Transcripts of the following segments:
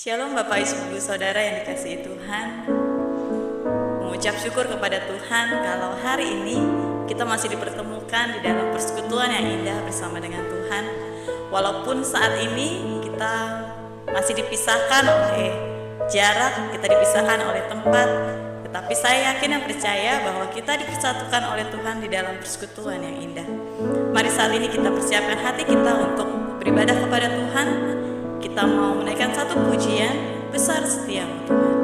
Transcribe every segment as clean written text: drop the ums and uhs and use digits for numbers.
Shalom Bapak Ibu Saudara yang dikasihi Tuhan. Mengucap syukur kepada Tuhan kalau hari ini kita masih dipertemukan di dalam persekutuan yang indah bersama dengan Tuhan. Walaupun saat ini kita masih dipisahkan oleh jarak, kita dipisahkan oleh tempat, tetapi saya yakin dan percaya bahwa kita dipersatukan oleh Tuhan di dalam persekutuan yang indah. Mari saat ini kita persiapkan hati kita untuk beribadah kepada Tuhan. Kita mau menaikkan satu pujian, besar setiamu Tuhan.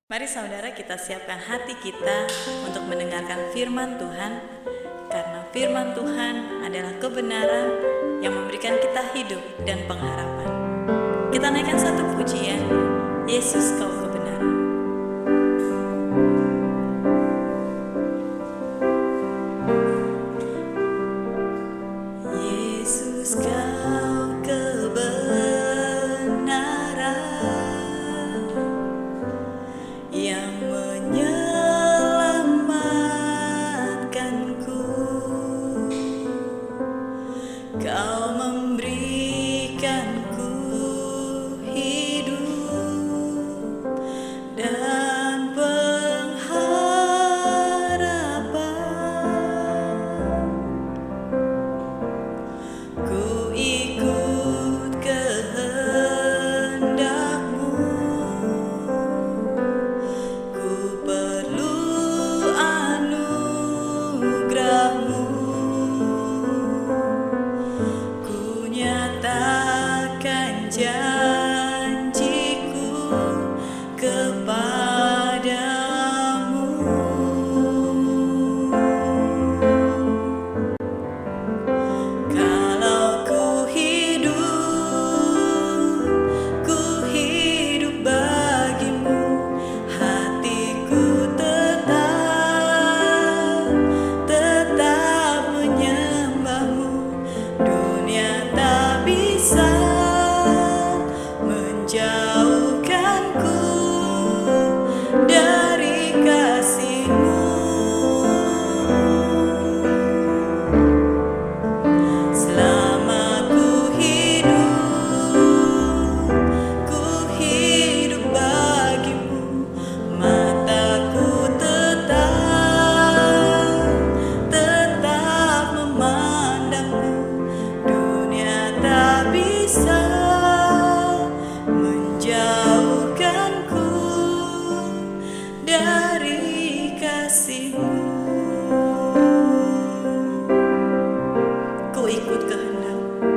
Mari saudara kita siapkan hati kita untuk mendengarkan firman Tuhan, karena firman Tuhan adalah kebenaran yang memberikan kita hidup dan pengharapan. Kita naikkan satu pujian, Yesus Kau kebenaran. Yesus Kau kebenaran yang menyelamatkanku. Kau memberikanku hidup dan pengharapan. Ku ikut kehendak-Mu, ku perlu anugerah-Mu. Ku nyatakan janjiku kepadamu. Kalau ku hidup bagimu, hatiku tetap menyembah-Mu. Dunia tak bisa menjauhkanku dari kasih-Mu. Selama ku hidup bagimu, mataku tetap memandang-Mu. Dunia tak bisa menjauhkanku dari kasih-Mu. Ku ikut kehendak-Mu,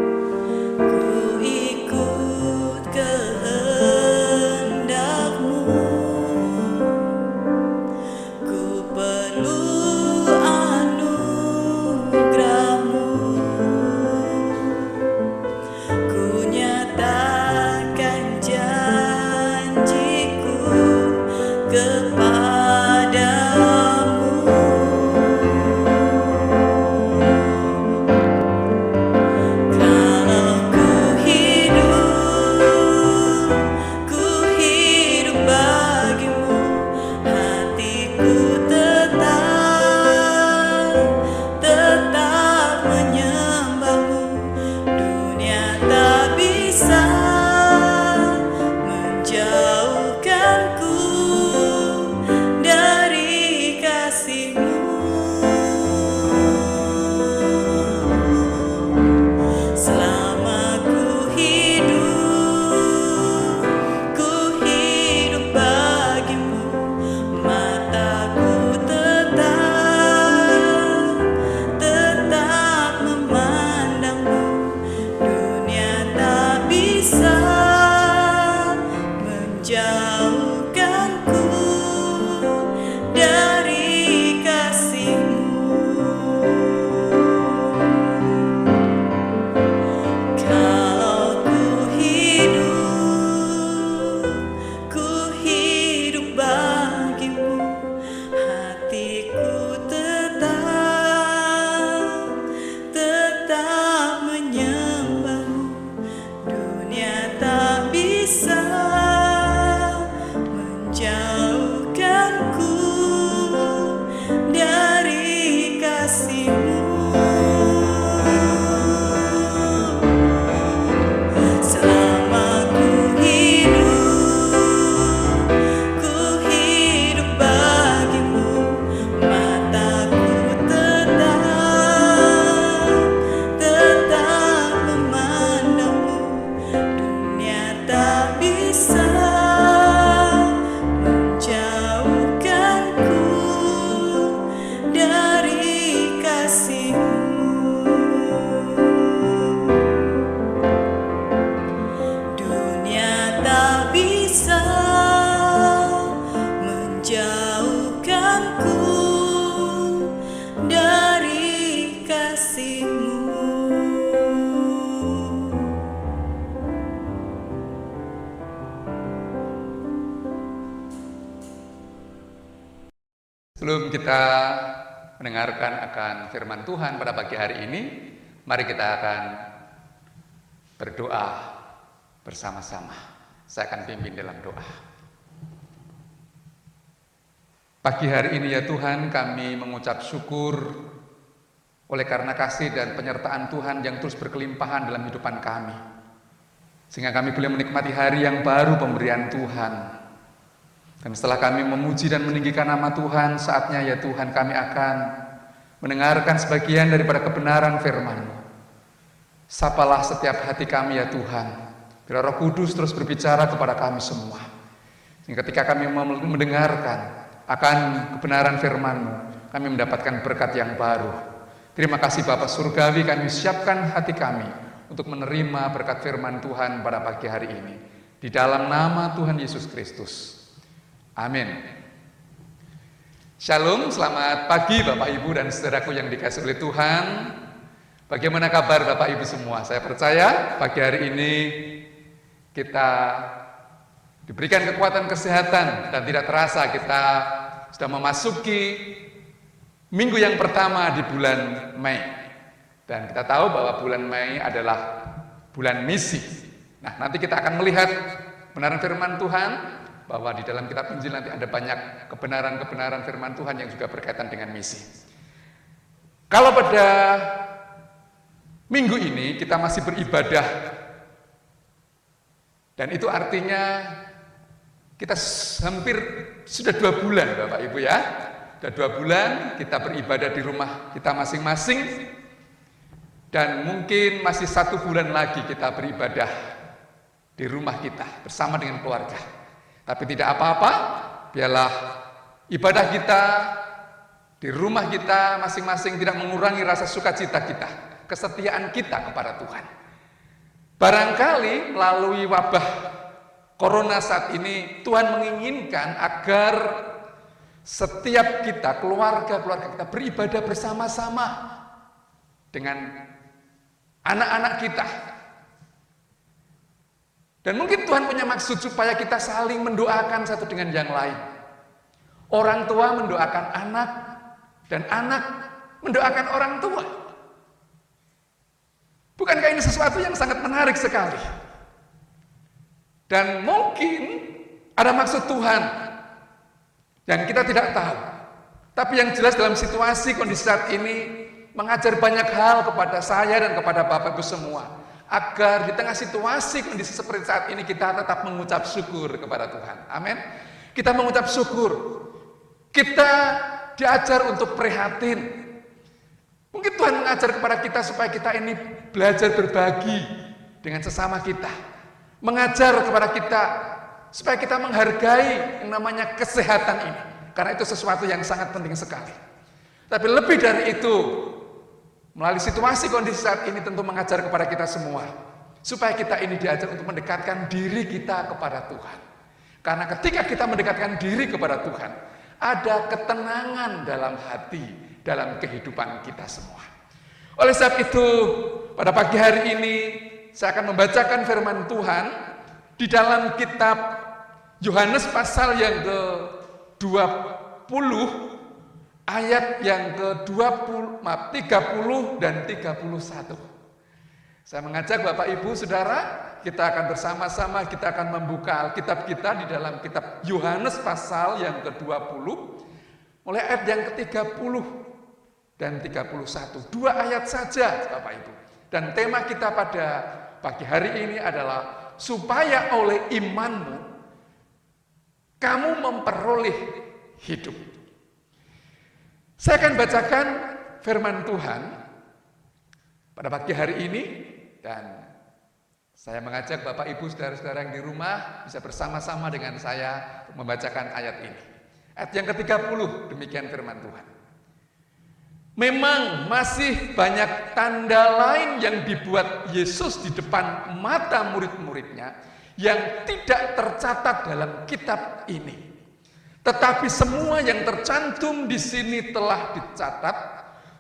ku perlu anugerah-Mu. Ku nyatakan Sebelum kita mendengarkan akan firman Tuhan pada pagi hari ini, mari kita akan berdoa bersama-sama. Saya akan pimpin dalam doa. Pagi hari ini ya Tuhan, kami mengucap syukur oleh karena kasih dan penyertaan Tuhan yang terus berkelimpahan dalam hidupan kami, sehingga kami boleh menikmati hari yang baru pemberian Tuhan. Dan setelah kami memuji dan meninggikan nama Tuhan, saatnya ya Tuhan kami akan mendengarkan sebagian daripada kebenaran firman-Mu. Sapalah setiap hati kami ya Tuhan, biar Roh Kudus terus berbicara kepada kami semua. Sehingga ketika kami mendengarkan akan kebenaran firman-Mu, kami mendapatkan berkat yang baru. Terima kasih Bapa Surgawi, kami siapkan hati kami untuk menerima berkat firman Tuhan pada pagi hari ini. Di dalam nama Tuhan Yesus Kristus. Amin. Shalom, selamat pagi Bapak Ibu dan saudaraku yang dikasihi oleh Tuhan. Bagaimana kabar Bapak Ibu semua? Saya percaya pagi hari ini kita diberikan kekuatan kesehatan dan tidak terasa kita sudah memasuki minggu yang pertama di bulan Mei. Dan kita tahu bahwa bulan Mei adalah bulan misi. Nah, nanti kita akan melihat kebenaran firman Tuhan, bahwa di dalam kitab Injil nanti ada banyak kebenaran-kebenaran firman Tuhan yang juga berkaitan dengan misi. Kalau pada minggu ini kita masih beribadah, dan itu artinya kita hampir sudah 2 bulan Bapak Ibu ya, sudah 2 bulan kita beribadah di rumah kita masing-masing, dan mungkin masih 1 bulan lagi kita beribadah di rumah kita bersama dengan keluarga. Tapi tidak apa-apa, biarlah ibadah kita di rumah kita masing-masing tidak mengurangi rasa sukacita kita, kesetiaan kita kepada Tuhan. Barangkali melalui wabah corona saat ini, Tuhan menginginkan agar setiap kita, keluarga-keluarga kita beribadah bersama-sama dengan anak-anak kita. Dan mungkin Tuhan punya maksud supaya kita saling mendoakan satu dengan yang lain. Orang tua mendoakan anak, dan anak mendoakan orang tua. Bukankah ini sesuatu yang sangat menarik sekali? Dan mungkin ada maksud Tuhan yang kita tidak tahu. Tapi yang jelas dalam situasi kondisi saat ini mengajar banyak hal kepada saya dan kepada Bapak Ibu semua, agar di tengah situasi kondisi seperti saat ini kita tetap mengucap syukur kepada Tuhan. Amin. Kita mengucap syukur. Kita diajar untuk prihatin. Mungkin Tuhan mengajar kepada kita supaya kita ini belajar berbagi dengan sesama kita. Mengajar kepada kita supaya kita menghargai yang namanya kesehatan ini. Karena itu sesuatu yang sangat penting sekali. Tapi lebih dari itu, melalui situasi kondisi saat ini tentu mengajar kepada kita semua, supaya kita ini diajar untuk mendekatkan diri kita kepada Tuhan. Karena ketika kita mendekatkan diri kepada Tuhan, ada ketenangan dalam hati, dalam kehidupan kita semua. Oleh sebab itu, pada pagi hari ini, saya akan membacakan firman Tuhan di dalam kitab Yohanes pasal yang ke-20, ayat yang ke-30 dan 31. Saya mengajak Bapak Ibu Saudara, kita akan bersama-sama, kita akan membuka Alkitab kita di dalam kitab Yohanes pasal yang ke-20, mulai ayat yang ke-30 dan 31. 2 ayat saja Bapak Ibu. Dan tema kita pada pagi hari ini adalah supaya oleh imanmu kamu memperoleh hidup. Saya akan bacakan firman Tuhan pada pagi hari ini, dan saya mengajak Bapak Ibu saudara-saudara yang di rumah bisa bersama-sama dengan saya untuk membacakan ayat ini. Ayat yang ke-30, demikian firman Tuhan. Memang masih banyak tanda lain yang dibuat Yesus di depan mata murid-muridnya yang tidak tercatat dalam kitab ini. Tetapi semua yang tercantum di sini telah dicatat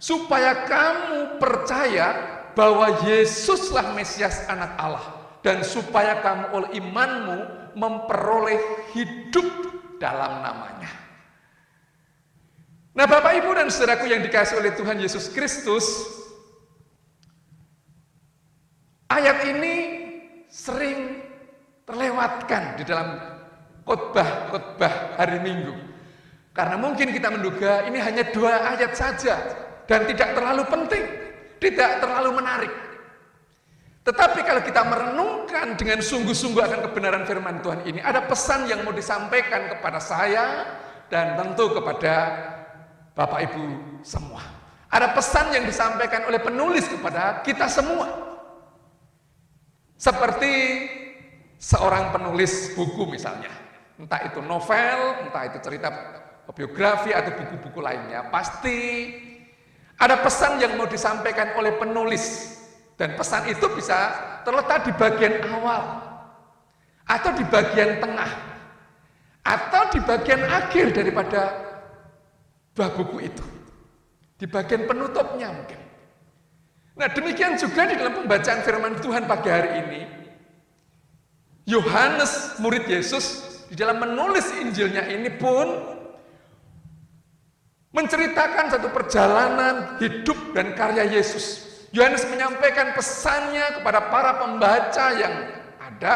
supaya kamu percaya bahwa Yesuslah Mesias Anak Allah, dan supaya kamu oleh imanmu memperoleh hidup dalam namanya. Nah, Bapak, Ibu, dan saudaraku yang dikasihi oleh Tuhan Yesus Kristus, ayat ini sering terlewatkan di dalam khotbah-khotbah hari Minggu. Karena mungkin kita menduga ini hanya 2 ayat saja dan tidak terlalu penting, tidak terlalu menarik. Tetapi kalau kita merenungkan dengan sungguh-sungguh akan kebenaran firman Tuhan ini, ada pesan yang mau disampaikan kepada saya dan tentu kepada Bapak Ibu semua. Ada pesan yang disampaikan oleh penulis kepada kita semua. Seperti seorang penulis buku misalnya, entah itu novel, entah itu cerita biografi atau buku-buku lainnya, pasti ada pesan yang mau disampaikan oleh penulis, dan pesan itu bisa terletak di bagian awal atau di bagian tengah atau di bagian akhir daripada buah buku itu, di bagian penutupnya mungkin. Nah, demikian juga di dalam pembacaan firman Tuhan pagi hari ini, Yohanes murid Yesus di dalam menulis Injilnya ini pun menceritakan satu perjalanan hidup dan karya Yesus. Yohanes menyampaikan pesannya kepada para pembaca yang ada,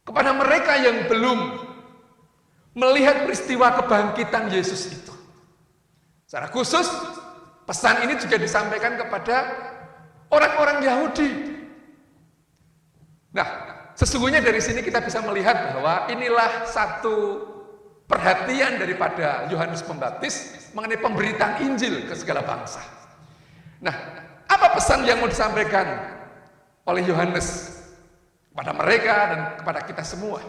kepada mereka yang belum melihat peristiwa kebangkitan Yesus itu. Secara khusus, pesan ini juga disampaikan kepada orang-orang Yahudi. Nah, sesungguhnya dari sini kita bisa melihat bahwa inilah satu perhatian daripada Yohanes Pembaptis mengenai pemberitaan Injil ke segala bangsa. Nah, apa pesan yang mau disampaikan oleh Yohanes kepada mereka dan kepada kita semua?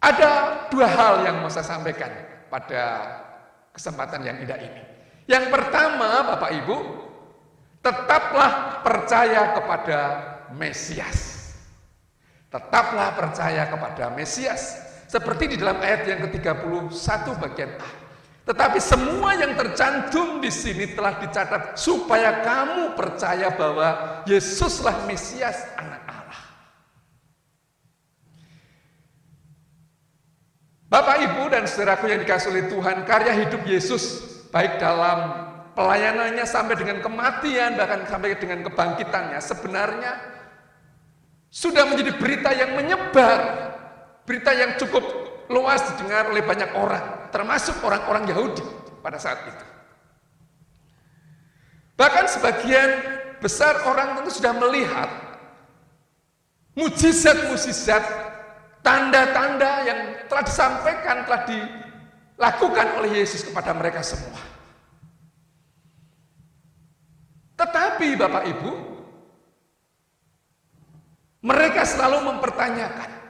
Ada 2 hal yang mau saya sampaikan pada kesempatan yang indah ini. Yang pertama, Bapak Ibu, tetaplah percaya kepada Mesias. Tetaplah percaya kepada Mesias. Seperti di dalam ayat yang ke-31 bagian A. Tetapi semua yang tercantum di sini telah dicatat supaya kamu percaya bahwa Yesuslah Mesias, Anak Allah. Bapak, Ibu, dan saudaraku yang dikasihi oleh Tuhan, karya hidup Yesus baik dalam pelayanannya sampai dengan kematian, bahkan sampai dengan kebangkitannya, sebenarnya sudah menjadi berita yang menyebar, berita yang cukup luas didengar oleh banyak orang, termasuk orang-orang Yahudi pada saat itu. Bahkan sebagian besar orang tentu sudah melihat mujizat-mujizat, tanda-tanda yang telah disampaikan, telah dilakukan oleh Yesus kepada mereka semua. Tetapi Bapak Ibu, mereka selalu mempertanyakan,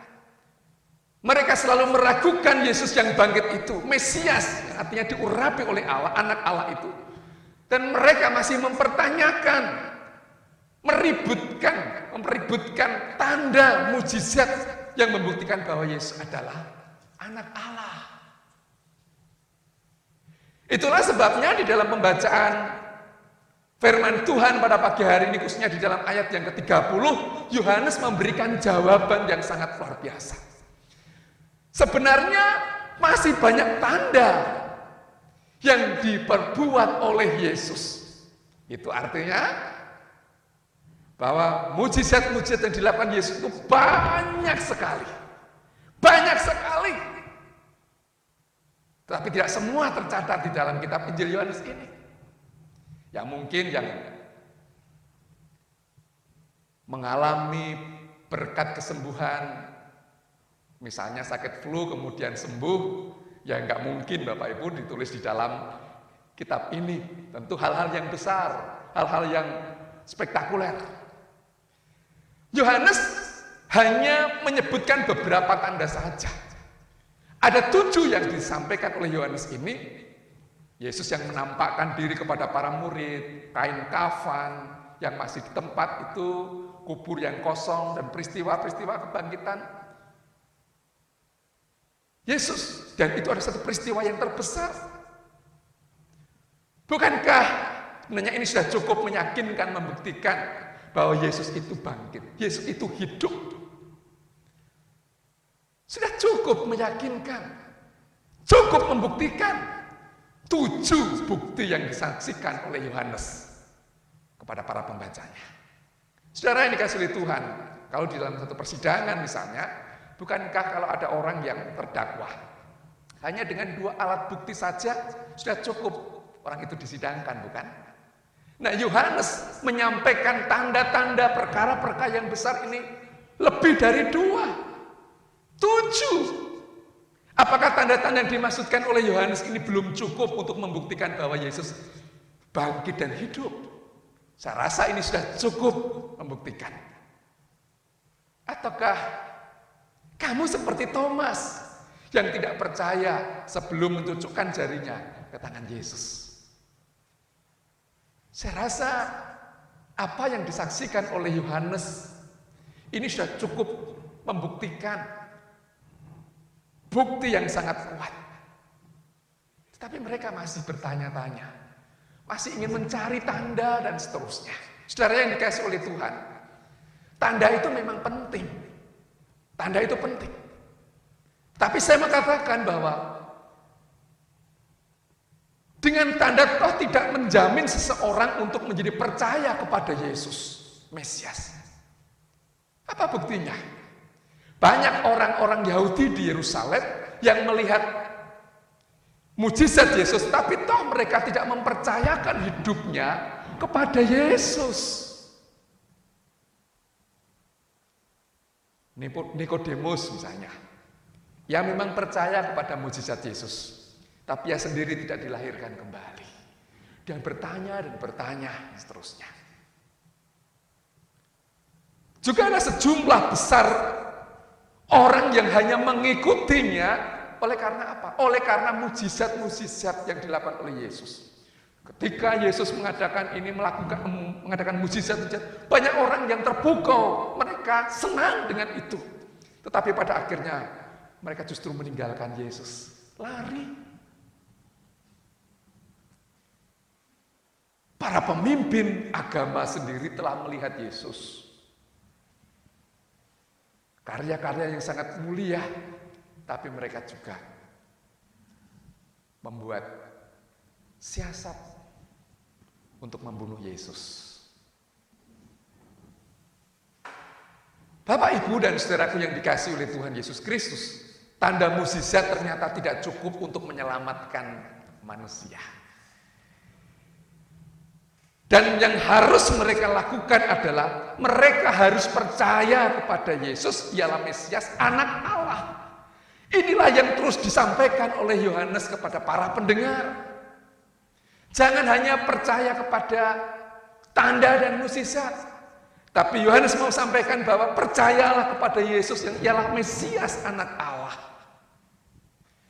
mereka selalu meragukan Yesus yang bangkit itu, Mesias, yang artinya diurapi oleh Allah, Anak Allah itu. Dan mereka masih mempertanyakan, meributkan tanda mujizat yang membuktikan bahwa Yesus adalah Anak Allah. Itulah sebabnya di dalam pembacaan firman Tuhan pada pagi hari ini, khususnya di dalam ayat yang ke-30, Yohanes memberikan jawaban yang sangat luar biasa. Sebenarnya masih banyak tanda yang diperbuat oleh Yesus. Itu artinya bahwa mujizat-mujizat yang dilakukan Yesus itu banyak sekali. Banyak sekali. Tapi tidak semua tercatat di dalam kitab Injil Yohanes ini. Yang mungkin yang mengalami berkat kesembuhan, misalnya sakit flu kemudian sembuh, ya nggak mungkin Bapak Ibu ditulis di dalam kitab ini. Tentu hal-hal yang besar, hal-hal yang spektakuler. Yohanes hanya menyebutkan beberapa tanda saja. Ada 7 yang disampaikan oleh Yohanes ini. Yesus yang menampakkan diri kepada para murid, kain kafan yang masih di tempat itu, kubur yang kosong, dan peristiwa-peristiwa kebangkitan Yesus. Dan itu ada satu peristiwa yang terbesar. Bukankah sebenarnya ini sudah cukup meyakinkan, membuktikan bahwa Yesus itu bangkit, Yesus itu hidup? Sudah cukup meyakinkan. Cukup membuktikan 7 bukti yang disaksikan oleh Yohanes kepada para pembacanya. Saudara yang dikasihi oleh Tuhan, kalau di dalam satu persidangan misalnya, bukankah kalau ada orang yang terdakwa, hanya dengan 2 alat bukti saja sudah cukup orang itu disidangkan, bukan? Nah, Yohanes menyampaikan tanda-tanda perkara-perkara yang besar ini lebih dari 2, 7. Apakah tanda-tanda yang dimaksudkan oleh Yohanes ini belum cukup untuk membuktikan bahwa Yesus bangkit dan hidup? Saya rasa ini sudah cukup membuktikan. Ataukah kamu seperti Thomas yang tidak percaya sebelum mencucukkan jarinya ke tangan Yesus? Saya rasa apa yang disaksikan oleh Yohanes ini sudah cukup membuktikan bukti yang sangat kuat. Tetapi mereka masih bertanya-tanya, masih ingin mencari tanda dan seterusnya. Saudara yang dikasihi oleh Tuhan, tanda itu memang penting. Tanda itu penting. Tapi saya mengatakan bahwa dengan tanda toh tidak menjamin seseorang untuk menjadi percaya kepada Yesus, Mesias. Apa buktinya? Banyak orang-orang Yahudi di Yerusalem yang melihat mujizat Yesus, tapi toh mereka tidak mempercayakan hidupnya kepada Yesus. Nikodemus misalnya, yang memang percaya kepada mujizat Yesus, tapi ia sendiri tidak dilahirkan kembali. Dan bertanya dan bertanya seterusnya. Juga ada sejumlah besar orang yang hanya mengikutinya oleh karena apa? Oleh karena mujizat-mujizat yang dilakukan oleh Yesus. Ketika Yesus mengadakan mujizat-mujizat, banyak orang yang terpukau, mereka senang dengan itu. Tetapi pada akhirnya mereka justru meninggalkan Yesus, lari. Para pemimpin agama sendiri telah melihat Yesus. Karya-karya yang sangat mulia, tapi mereka juga membuat siasat untuk membunuh Yesus. Bapak, Ibu, dan saudaraku yang dikasihi oleh Tuhan Yesus Kristus, tanda mukjizat ternyata tidak cukup untuk menyelamatkan manusia. Dan yang harus mereka lakukan adalah mereka harus percaya kepada Yesus, ialah Mesias, Anak Allah. Inilah yang terus disampaikan oleh Yohanes kepada para pendengar. Jangan hanya percaya kepada tanda dan mukjizat, tapi Yohanes mau sampaikan bahwa percayalah kepada Yesus yang ialah Mesias, Anak Allah.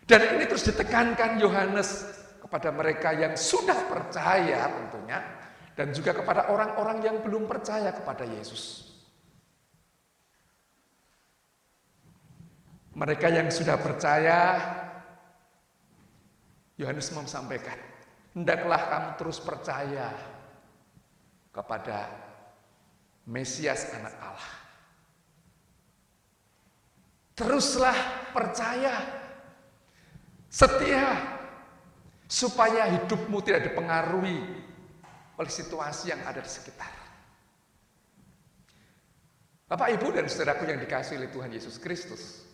Dan ini terus ditekankan Yohanes kepada mereka yang sudah percaya tentunya, dan juga kepada orang-orang yang belum percaya kepada Yesus. Mereka yang sudah percaya, Yohanes mau sampaikan, hendaklah kamu terus percaya kepada Mesias, Anak Allah. Teruslah percaya, setia, supaya hidupmu tidak dipengaruhi oleh situasi yang ada di sekitar. Bapak, Ibu, dan saudaraku yang dikasihi oleh Tuhan Yesus Kristus,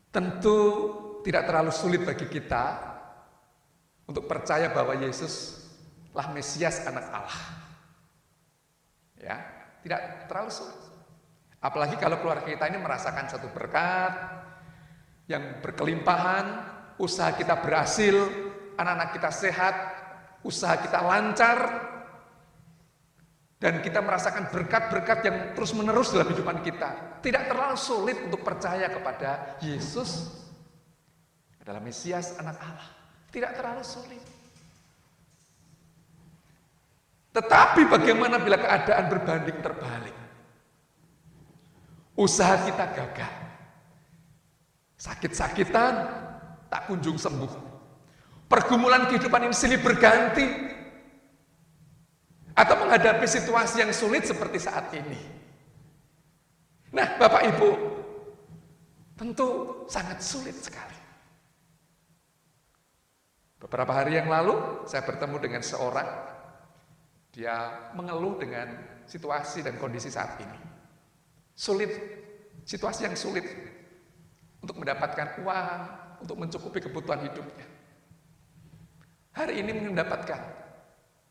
tentu tidak terlalu sulit bagi kita untuk percaya bahwa Yesuslah Mesias, Anak Allah. Ya, tidak terlalu sulit. Apalagi kalau keluarga kita ini merasakan satu berkat yang berkelimpahan, usaha kita berhasil, anak-anak kita sehat, usaha kita lancar, dan kita merasakan berkat-berkat yang terus-menerus dalam kehidupan kita. Tidak terlalu sulit untuk percaya kepada Yesus adalah Mesias, Anak Allah. Tidak terlalu sulit. Tetapi bagaimana bila keadaan berbanding terbalik? Usaha kita gagal, sakit-sakitan, tak kunjung sembuh. Pergumulan kehidupan ini silih berganti, atau menghadapi situasi yang sulit seperti saat ini. Nah, Bapak Ibu, Tentu sangat sulit sekali. Beberapa hari yang lalu saya bertemu dengan seorang, dia mengeluh dengan situasi dan kondisi saat ini. Sulit, situasi yang sulit untuk mendapatkan uang, untuk mencukupi kebutuhan hidupnya. Hari ini mendapatkan,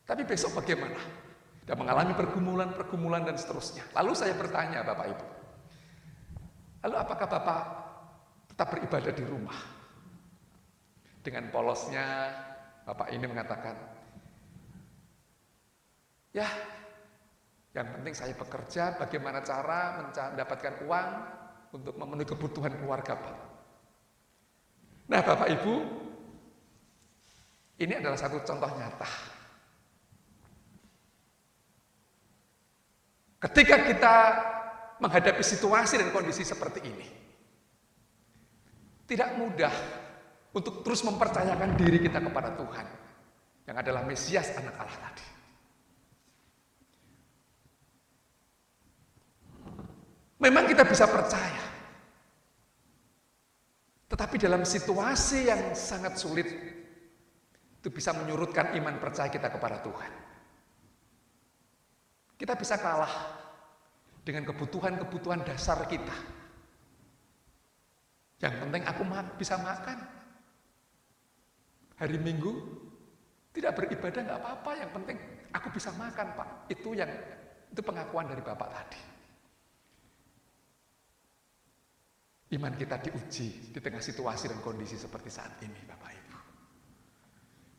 tapi besok bagaimana? Dia mengalami pergumulan dan seterusnya. Lalu saya bertanya, Bapak Ibu, lalu apakah Bapak tetap beribadah di rumah? Dengan polosnya, Bapak ini mengatakan, ya, yang penting saya bekerja, bagaimana cara mendapatkan uang untuk memenuhi kebutuhan keluarga, Pak. Nah, Bapak Ibu, ini adalah satu contoh nyata. Ketika kita menghadapi situasi dan kondisi seperti ini, tidak mudah untuk terus mempercayakan diri kita kepada Tuhan, yang adalah Mesias anak Allah tadi. Memang kita bisa percaya, tetapi dalam situasi yang sangat sulit, itu bisa menyurutkan iman percaya kita kepada Tuhan. Kita bisa kalah dengan kebutuhan-kebutuhan dasar kita. Yang penting aku bisa makan. Hari Minggu tidak beribadah nggak apa-apa, yang penting aku bisa makan, Pak. Itu pengakuan dari Bapak tadi. Iman kita diuji di tengah situasi dan kondisi seperti saat ini, Bapak Ibu.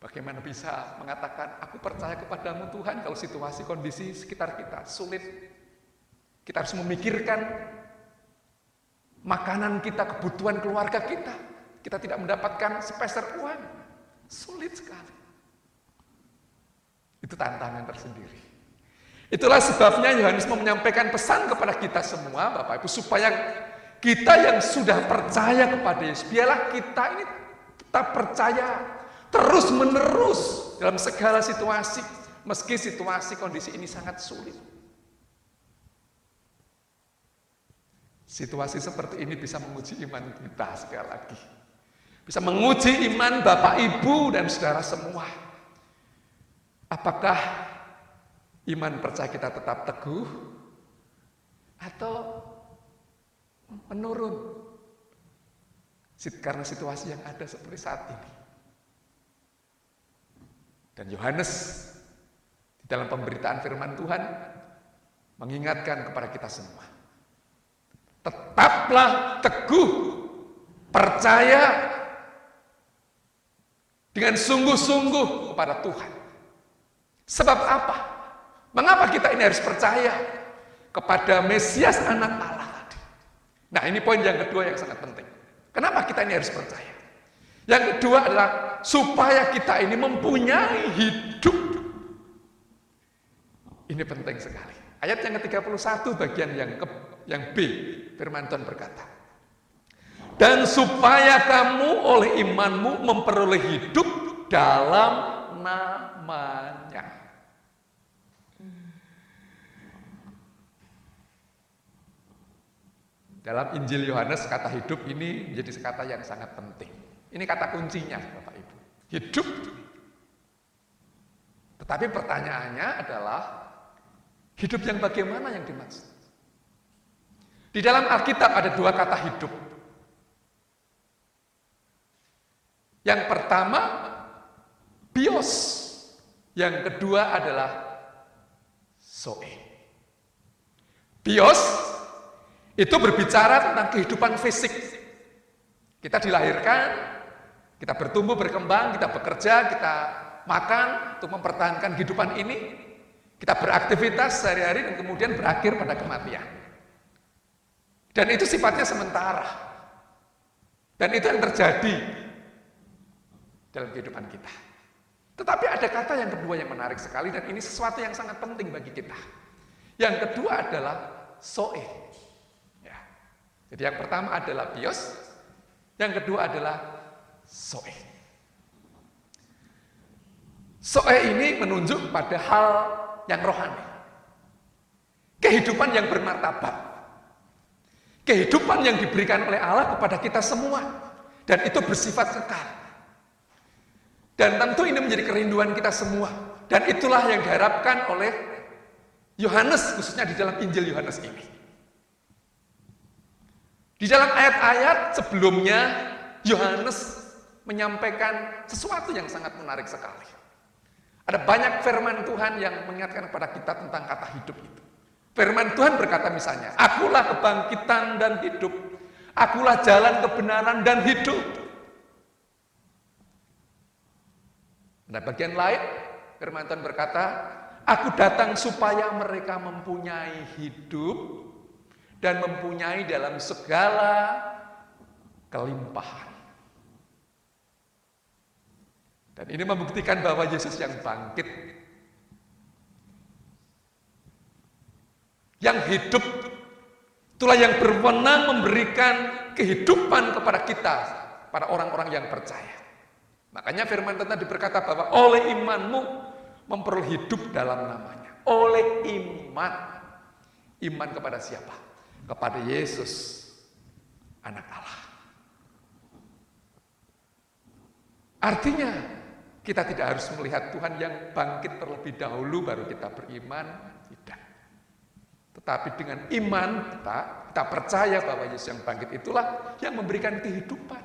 Bagaimana bisa mengatakan aku percaya kepadamu Tuhan kalau situasi kondisi sekitar kita sulit? Kita harus memikirkan makanan kita, kebutuhan keluarga kita. Kita tidak mendapatkan sepeser uang. Sulit sekali. Itu tantangan tersendiri. Itulah sebabnya Yohanes mau menyampaikan pesan kepada kita semua, Bapak Ibu, supaya kita yang sudah percaya kepada Yesus, biarlah kita ini tetap percaya terus menerus dalam segala situasi, meski situasi kondisi ini sangat sulit. Situasi seperti ini bisa menguji iman kita sekali lagi. Bisa menguji iman Bapak, Ibu, dan saudara semua. Apakah iman percaya kita tetap teguh atau menurun karena situasi yang ada seperti saat ini? Dan Yohanes di dalam pemberitaan firman Tuhan mengingatkan kepada kita semua, tetaplah teguh, percaya dengan sungguh-sungguh kepada Tuhan. Sebab apa? Mengapa kita ini harus percaya kepada Mesias anak Allah tadi? Nah, ini poin yang kedua yang sangat penting. Kenapa kita ini harus percaya? Yang kedua adalah supaya kita ini mempunyai hidup. Ini penting sekali. Ayat yang ke-31 bagian yang B, firman Tuhan berkata, dan supaya kamu oleh imanmu memperoleh hidup dalam namanya. Dalam Injil Yohanes, kata hidup ini menjadi kata yang sangat penting. Ini kata kuncinya, Bapak Ibu. Hidup. Tetapi pertanyaannya adalah, hidup yang bagaimana yang dimaksud? Di dalam Alkitab ada dua kata hidup. Yang pertama, bios. Yang kedua adalah zoe. Bios itu berbicara tentang kehidupan fisik. Kita dilahirkan, kita bertumbuh, berkembang, kita bekerja, kita makan untuk mempertahankan kehidupan ini. Kita beraktivitas sehari-hari dan kemudian berakhir pada kematian. Dan itu sifatnya sementara. Dan itu yang terjadi dalam kehidupan kita. Tetapi ada kata yang kedua yang menarik sekali, dan ini sesuatu yang sangat penting bagi kita. Yang kedua adalah zoe. Ya. Jadi yang pertama adalah bios, yang kedua adalah zoe. Zoe ini menunjuk pada hal yang rohani. Kehidupan yang bermartabat. kehidupan yang diberikan oleh Allah kepada kita semua. Dan itu bersifat kekal. Dan tentu ini menjadi kerinduan kita semua. Dan itulah yang diharapkan oleh Yohanes, khususnya di dalam Injil Yohanes ini. Di dalam ayat-ayat sebelumnya, Yohanes menyampaikan sesuatu yang sangat menarik sekali. Ada banyak firman Tuhan yang mengingatkan kepada kita tentang kata hidup itu. Firman Tuhan berkata misalnya, akulah kebangkitan dan hidup. Akulah jalan kebenaran dan hidup. Nah, bagian lain, firman Tuhan berkata, aku datang supaya mereka mempunyai hidup dan mempunyai dalam segala kelimpahan. Dan ini membuktikan bahwa Yesus yang bangkit, yang hidup, itulah yang berwenang memberikan kehidupan kepada kita, para orang-orang yang percaya. Makanya firman Tuhan tadi berkata bahwa oleh imanmu memperoleh hidup dalam namanya. Oleh iman. Iman kepada siapa? Kepada Yesus, anak Allah. Artinya, kita tidak harus melihat Tuhan yang bangkit terlebih dahulu baru kita beriman. Tidak. Tetapi dengan iman kita percaya bahwa Yesus yang bangkit itulah yang memberikan kehidupan,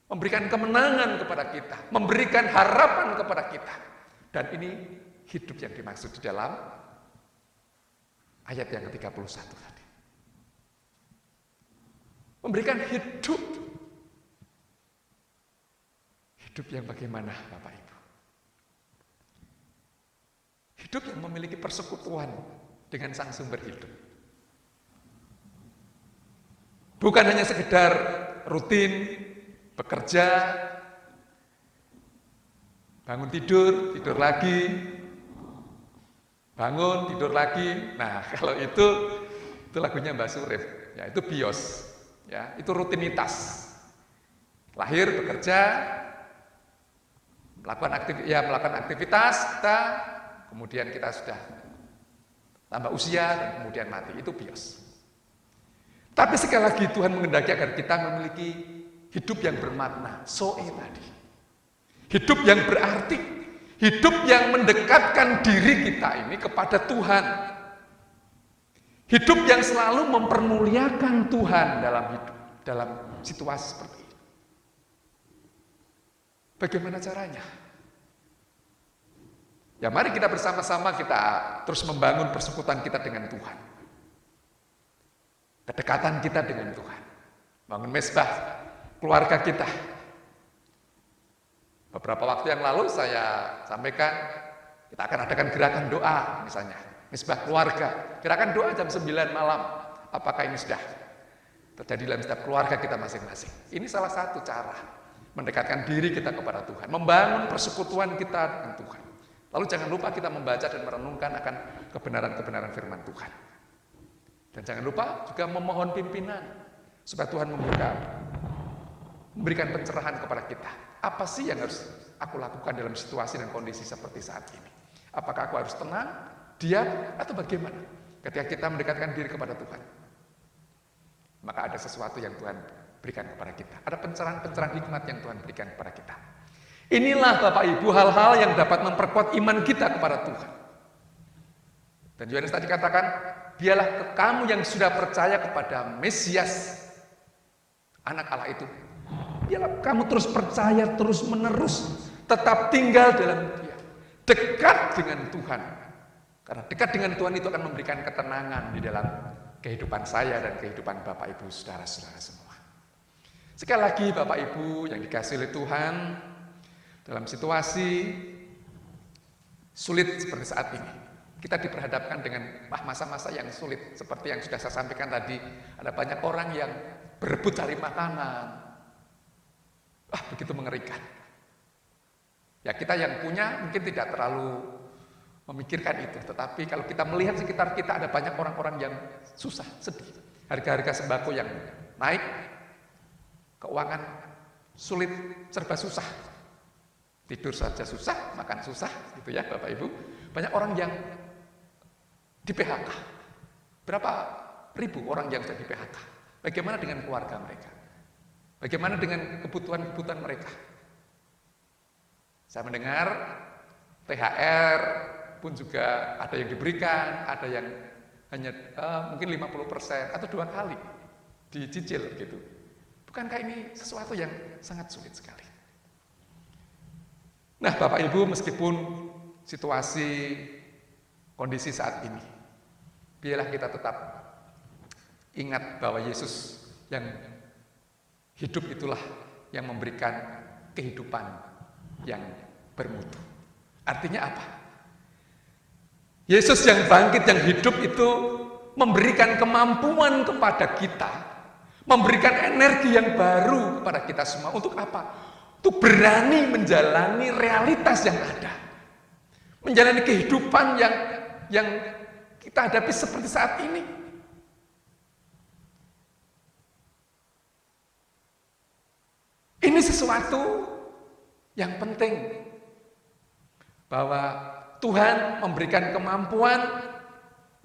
memberikan kemenangan kepada kita, memberikan harapan kepada kita. Dan ini hidup yang dimaksud di dalam ayat yang ke-31 tadi. Memberikan hidup. Hidup yang bagaimana, Bapak Ibu? Hidup yang memiliki persekutuan dengan Sang Sumber hidup. Bukan hanya sekedar rutin, bekerja, bangun tidur, tidur lagi, bangun, tidur lagi. Nah, kalau itu lagunya Mbak Surip, ya itu bios, ya itu rutinitas. Lahir, bekerja, melakukan aktivitas, kemudian kita sudah tambah usia dan kemudian mati, itu bios. Tapi sekali lagi Tuhan menghendaki agar kita memiliki hidup yang bermakna, soe tadi. Hidup yang berarti, hidup yang mendekatkan diri kita ini kepada Tuhan. Hidup yang selalu mempermuliakan Tuhan dalam situasi seperti ini. Bagaimana caranya? Ya mari kita bersama-sama kita terus membangun persekutuan kita dengan Tuhan. Kedekatan kita dengan Tuhan. Bangun mesbah keluarga kita. Beberapa waktu yang lalu saya sampaikan kita akan adakan gerakan doa misalnya. Mesbah keluarga. Gerakan doa jam 9 malam. Apakah ini sudah terjadi dalam setiap keluarga kita masing-masing? Ini salah satu cara mendekatkan diri kita kepada Tuhan, membangun persekutuan kita dengan Tuhan. Lalu jangan lupa kita membaca dan merenungkan akan kebenaran-kebenaran firman Tuhan. Dan jangan lupa juga memohon pimpinan supaya Tuhan memberikan pencerahan kepada kita. Apa sih yang harus aku lakukan dalam situasi dan kondisi seperti saat ini? Apakah aku harus tenang, diam, atau bagaimana? Ketika kita mendekatkan diri kepada Tuhan, maka ada sesuatu yang Tuhan berikan kepada kita. Ada pencerahan-pencerahan hikmat yang Tuhan berikan kepada kita. Inilah Bapak Ibu hal-hal yang dapat memperkuat iman kita kepada Tuhan. Dan Yohanes tadi katakan, dialah kamu yang sudah percaya kepada Mesias, anak Allah itu. Dialah kamu terus percaya, terus menerus, tetap tinggal dalam Dia. Dekat dengan Tuhan. Karena dekat dengan Tuhan itu akan memberikan ketenangan di dalam kehidupan saya dan kehidupan Bapak Ibu, saudara-saudara semua. Sekali lagi Bapak Ibu yang dikasihi oleh Tuhan, dalam situasi sulit seperti saat ini, kita diperhadapkan dengan masa-masa yang sulit. Seperti yang sudah saya sampaikan tadi, ada banyak orang yang berebut cari makanan. Begitu mengerikan. Ya kita yang punya mungkin tidak terlalu memikirkan itu. Tetapi kalau kita melihat sekitar kita ada banyak orang-orang yang susah, sedih. Harga-harga sembako yang naik, keuangan sulit, serba susah. Tidur saja susah, makan susah, gitu ya Bapak Ibu. Banyak orang yang di PHK. Berapa ribu orang yang sudah di PHK. Bagaimana dengan keluarga mereka? Bagaimana dengan kebutuhan-kebutuhan mereka? Saya mendengar THR pun juga ada yang diberikan, ada yang hanya mungkin 50% atau 2 kali dicicil gitu. Bukankah ini sesuatu yang sangat sulit sekali? Nah, Bapak Ibu, meskipun situasi kondisi saat ini, biarlah kita tetap ingat bahwa Yesus yang hidup itulah yang memberikan kehidupan yang bermutu. Artinya apa? Yesus yang bangkit, yang hidup itu memberikan kemampuan kepada kita, memberikan energi yang baru kepada kita semua. Untuk apa? Untuk berani menjalani realitas yang ada. Menjalani kehidupan yang kita hadapi seperti saat ini. Ini sesuatu yang penting, bahwa Tuhan memberikan kemampuan,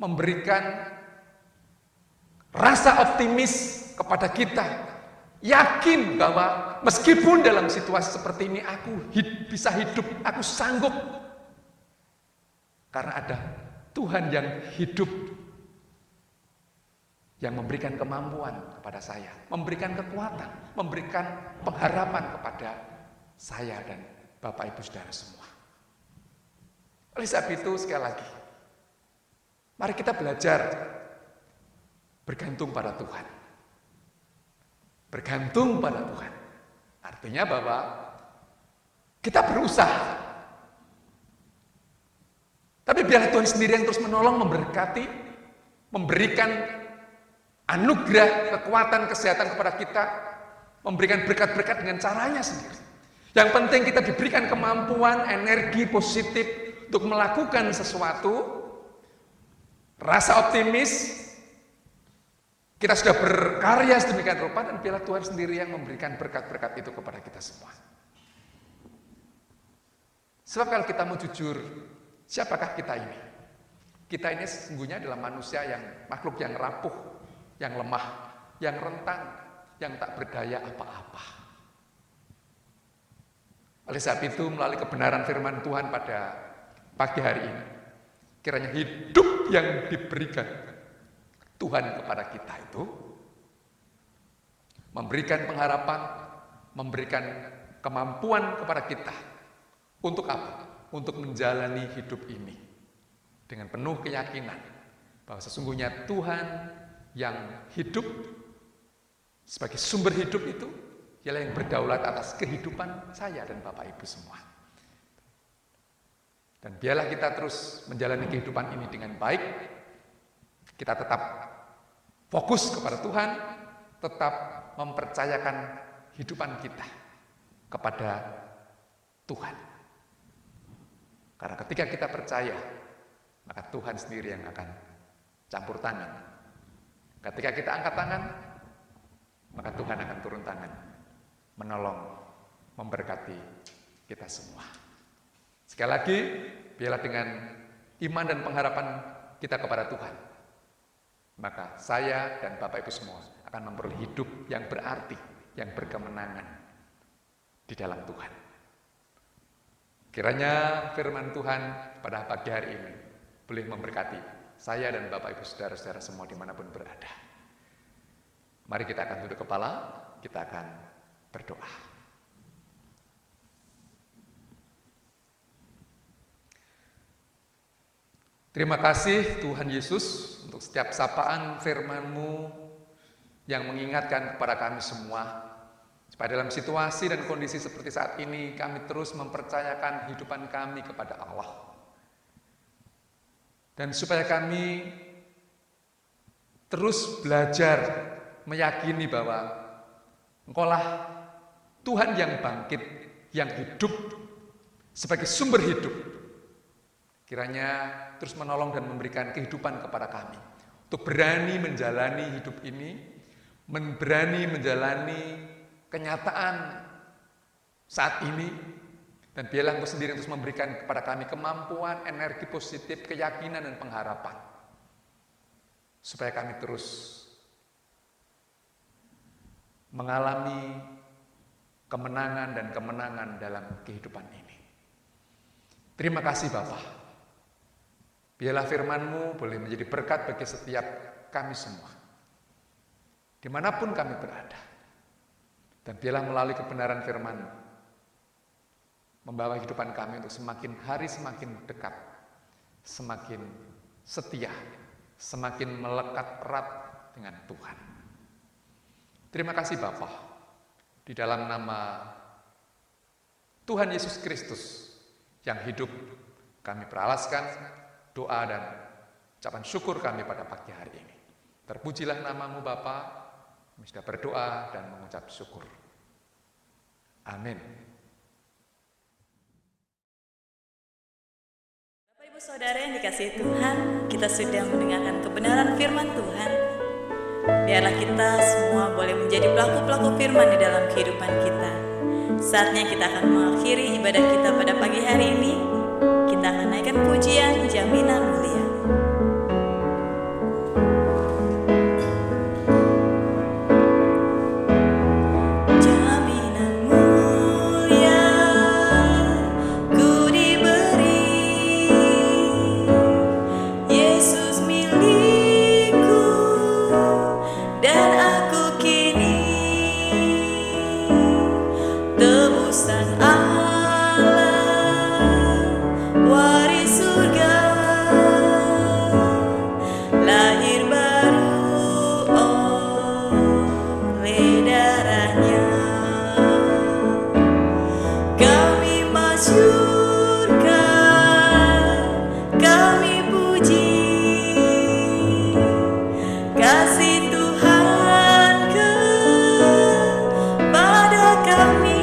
memberikan rasa optimis kepada kita, yakin bahwa meskipun dalam situasi seperti ini aku bisa hidup, aku sanggup, karena ada Tuhan yang hidup, yang memberikan kemampuan kepada saya, memberikan kekuatan, memberikan pengharapan kepada saya dan Bapak Ibu Saudara semua. Oleh sebab itu, sekali lagi, mari kita belajar bergantung pada Tuhan. Bergantung pada Tuhan. Artinya bahwa kita berusaha. Tapi biarlah Tuhan sendiri yang terus menolong, memberkati, memberikan anugerah, kekuatan, kesehatan kepada kita, memberikan berkat-berkat dengan caranya sendiri. Yang penting kita diberikan kemampuan, energi positif untuk melakukan sesuatu, rasa optimis, kita sudah berkarya sedemikian rupa, dan biarlah Tuhan sendiri yang memberikan berkat-berkat itu kepada kita semua. Sebab kalau kita mau jujur, siapakah kita ini? Kita ini sesungguhnya adalah manusia yang makhluk yang rapuh, yang lemah, yang rentan, yang tak berdaya apa-apa. Oleh sebab itu, melalui kebenaran firman Tuhan pada pagi hari ini, kiranya hidup yang diberikan Tuhan kepada kita itu memberikan pengharapan, memberikan kemampuan kepada kita. Untuk apa? Untuk menjalani hidup ini dengan penuh keyakinan bahwa sesungguhnya Tuhan yang hidup sebagai sumber hidup itu ialah yang berdaulat atas kehidupan saya dan Bapak Ibu semua. Dan biarlah kita terus menjalani kehidupan ini dengan baik. Kita tetap fokus kepada Tuhan, tetap mempercayakan kehidupan kita kepada Tuhan. Karena ketika kita percaya, maka Tuhan sendiri yang akan campur tangan. Ketika kita angkat tangan, maka Tuhan akan turun tangan, menolong, memberkati kita semua. Sekali lagi, biarlah dengan iman dan pengharapan kita kepada Tuhan, maka saya dan Bapak Ibu semua akan memperoleh hidup yang berarti, yang berkemenangan di dalam Tuhan. Kiranya firman Tuhan pada pagi hari ini boleh memberkati saya dan Bapak Ibu saudara-saudara semua dimanapun berada. Mari kita akan tunduk kepala, kita akan berdoa. Terima kasih Tuhan Yesus untuk setiap sapaan firman-Mu yang mengingatkan kepada kami semua, supaya dalam situasi dan kondisi seperti saat ini kami terus mempercayakan kehidupan kami kepada Allah. Dan supaya kami terus belajar meyakini bahwa Engkaulah Tuhan yang bangkit, yang hidup sebagai sumber hidup. Kiranya terus menolong dan memberikan kehidupan kepada kami untuk berani menjalani hidup ini, berani menjalani kenyataan saat ini, dan biarlah Engkau sendiri terus memberikan kepada kami kemampuan, energi positif, keyakinan dan pengharapan. supaya kami terus mengalami kemenangan dan kemenangan dalam kehidupan ini. Terima kasih Bapa. Biarlah firman-Mu boleh menjadi berkat bagi setiap kami semua, dimanapun kami berada. Dan biarlah melalui kebenaran firman-Mu membawa kehidupan kami untuk semakin hari semakin dekat, semakin setia, semakin melekat erat dengan Tuhan. Terima kasih Bapa. Di dalam nama Tuhan Yesus Kristus yang hidup, kami beralaskan doa dan ucapan syukur kami pada pagi hari ini. Terpujilah nama-Mu Bapa, kami sudah berdoa dan mengucap syukur. Amin. Bapak Ibu Saudara yang dikasihi Tuhan, kita sudah mendengarkan kebenaran firman Tuhan. Biarlah kita semua boleh menjadi pelaku-pelaku firman di dalam kehidupan kita. Saatnya kita akan mengakhiri ibadah kita pada pagi hari ini. Kita akan naikkan pujian Jaminan Mulia. Jaminan mulia ku diberi, Yesus milikku dan aku kini tebusan Allah, waris surga, lahir baru oleh darahnya. Kami masyurkan, kami puji kasih Tuhan kepada kami.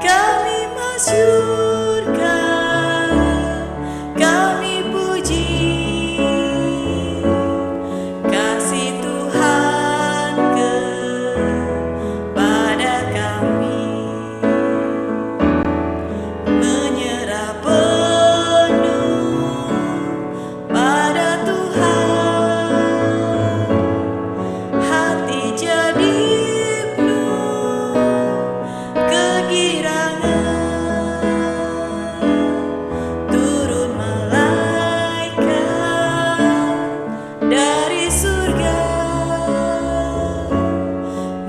Kami masyurkan, kami puji kasih Tuhan kepada kami. Menyerah penuh pada Tuhan, hati jadi penuh kegirangan. Turun malaikat dari surga,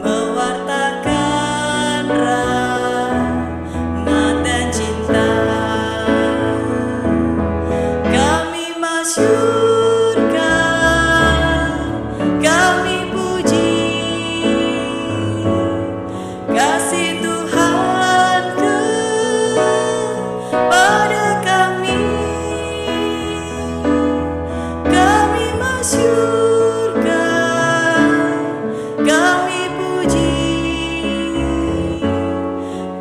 mewartakan rahmat dan cinta. Kami masyurkan, kami puji kasih Tuhan kepada kami. Kami masyurkan, kami puji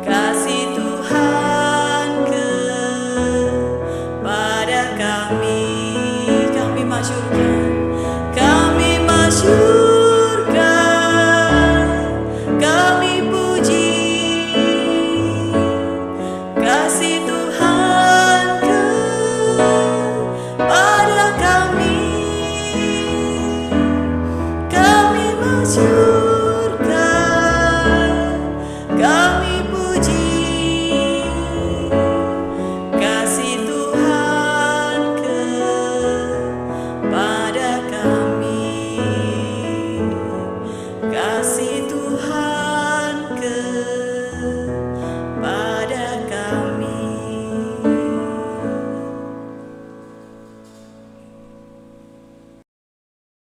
kasih Tuhan kepada kami. Kami masyurkan, kami masyurkan, kami puji kasih Tuhan kepada kami. Kami masyurkan, kami puji kasih Tuhan kepada kami. Kasih Tuhan kepada kami.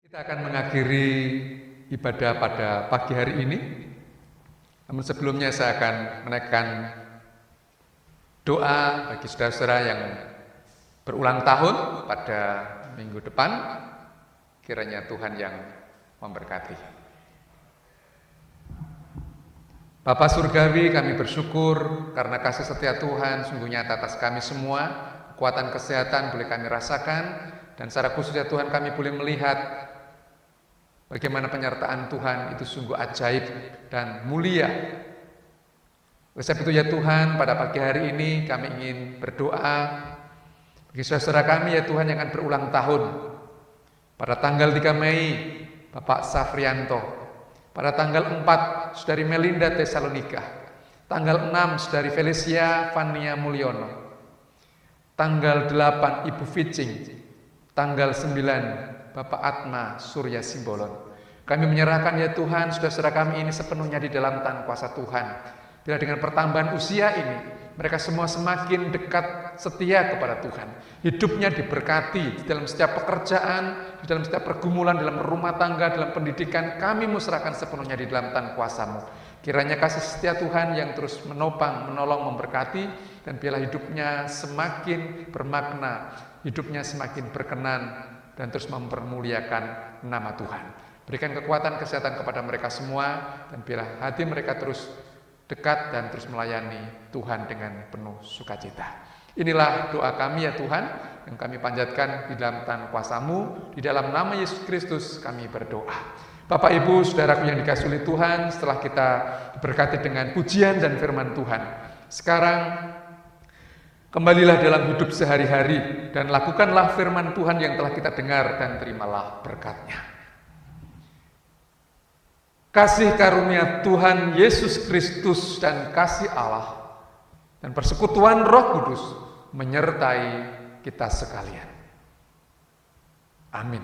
Kita akan mengakhiri ibadah pada pagi hari ini. Namun sebelumnya saya akan menaikkan doa bagi saudara-saudara yang berulang tahun pada minggu depan. Kiranya Tuhan yang memberkati. Bapa Surgawi, kami bersyukur karena kasih setia Tuhan sungguh nyata atas kami semua. Kekuatan kesehatan boleh kami rasakan, dan secara khususnya Tuhan kami boleh melihat bagaimana penyertaan Tuhan itu sungguh ajaib dan mulia. Oleh sebab itu ya Tuhan, pada pagi hari ini kami ingin berdoa bagi saudara kami ya Tuhan yang akan berulang tahun. Pada tanggal 3 Mei, Bapak Safrianto. Pada tanggal 4, Saudari Melinda Tesalonika. Tanggal 6, Saudari Felicia Fania Mulyono. Tanggal 8, Ibu Ficing. Tanggal 9, Bapak Atma Surya Simbolon. Kami menyerahkan ya Tuhan, saudara-saudara kami ini sepenuhnya di dalam tangan kuasa Tuhan. Bila dengan pertambahan usia ini, mereka semua semakin dekat setia kepada Tuhan. Hidupnya diberkati di dalam setiap pekerjaan, di dalam setiap pergumulan, dalam rumah tangga, dalam pendidikan. Kami serahkan sepenuhnya di dalam tangan kuasa-Mu. Kiranya kasih setia Tuhan yang terus menopang, menolong, memberkati, dan biarlah hidupnya semakin bermakna, hidupnya semakin berkenan, dan terus mempermuliakan nama Tuhan. Berikan kekuatan, kesehatan kepada mereka semua, dan biarlah hati mereka terus dekat dan terus melayani Tuhan dengan penuh sukacita. Inilah doa kami ya Tuhan, yang kami panjatkan di dalam tangan kuasa-Mu, di dalam nama Yesus Kristus kami berdoa. Bapak Ibu, saudaraku yang dikasihi oleh Tuhan, setelah kita diberkati dengan pujian dan firman Tuhan, sekarang kembalilah dalam hidup sehari-hari dan lakukanlah firman Tuhan yang telah kita dengar dan terimalah berkat-Nya. Kasih karunia Tuhan Yesus Kristus dan kasih Allah dan persekutuan Roh Kudus menyertai kita sekalian. Amin.